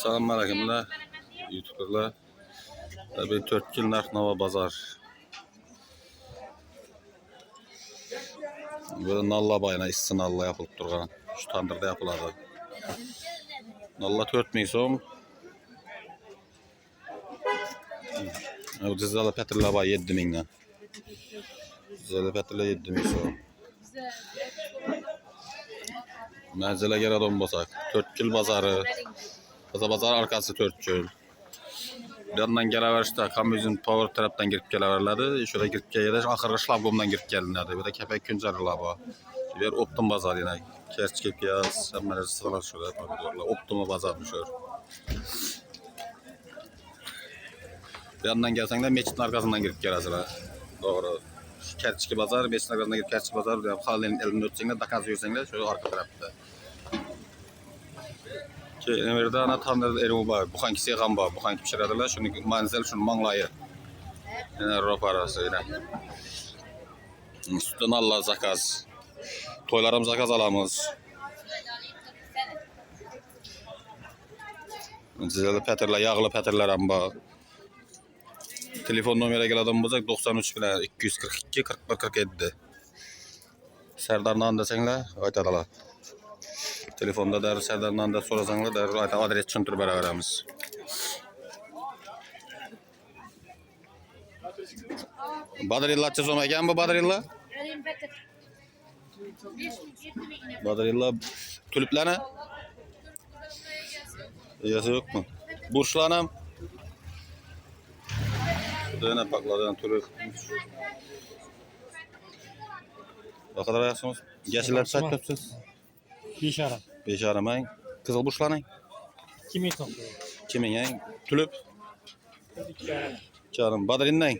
Assalamu alaikumlar. YouTuber'lar. Tabii 4 yıl Narx-Nova bazar. Böyle nalla bayına issi nalla yapılıp durgan. Şu tandırda yapıladı. Nalla 4.000 so'm. Bu dizalı petrla bay 7.000'dan. Dizalı petrla 7.000 so'm. Menzile gel adam basak. 4 yıl bazarı. Bazar arkası 4 yıl. Yandan gelever işte kamyonun power taraftan girip geleverledi. Şöyle girip geldi. Ahırı şlabgomdan girip gelinlerdi. Bir de kepek küncarılar bu. Bir optum bazar yine. Kerçke piyaz. Hemen sıralar şöyle. Optumu bazarmış şöyle. Yandan gelsen de meçhinin arkasından girip gelirler. Doğru. Kerçke bazar, meçhinin arkasından girip kerçke bazar. Halinin elini ötsen de dakaz yürsen de şöyle arka tarafta. Emirde ana tanrı erim var. Bu hangi seyhan var. Bu hangi pişiradilar. Şunu manzel, şunu manglayı. Yine rop arası yine. Sütten Allah zakaz. Toylarım zakaz alamız. Zizeli petirler, yağlı petirler amba. Telefon numara gel adam bozak 93 bilen 242 41 47. Serdar'dan da senle aytadalar. Telefonda der Serdar'dan da sorasanlar der adres tushuntirib beraveramiz. Badrilla so'm ekan bu Badrilla? Badrilla tuliplarni? Egasi yo'qmi? Burçlanam. Döne pakladan tulip. Ne kadar ayaksınız? Geçiler saat kaçsınız? 5,5. 5,5 mang. Kızıl burçlanay. 2.000 so'm. Kimin yang? Tulip. 2,5. Canım Badrindan.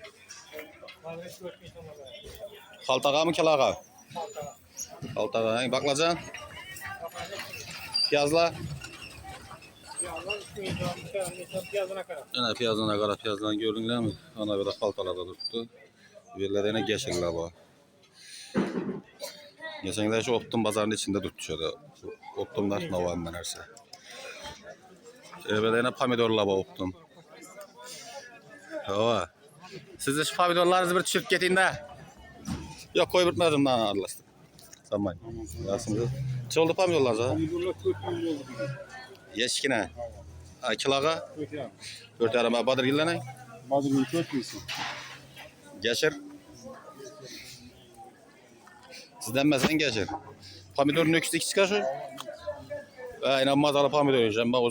Xaltaga mı kelaga? Xaltaga. Baklajan. Piyazlar. Ana piyazına qara piyazlarni gördünglarmi? Ana bir de xaltalarda turibdi. Yerlerine geçirler bu. Geçenler şu Optum bazarının içinde turibdi şöyle. Optumlar Narx-Nova nerse. Yerlerine pomidorlar bu Optum. Hava. Siz de şu pomidorlarınızı bir düşürüp getin de. Yok koy bitmedim lan arlasın. Tamam. Nasılsınız? Çi oldu pomidorlar za? Pomidorlar 4.000 oldu. Yeşkine. Kilaga? 4,5. 4,5 Badr yıllanay. Badrın 4.000 so'm. Geçir. Sizden mesela geçir. Pomidorun öküsü ikisi kaşı? Aynen mazalı pomidor yiyeceğim. Bak o zaman.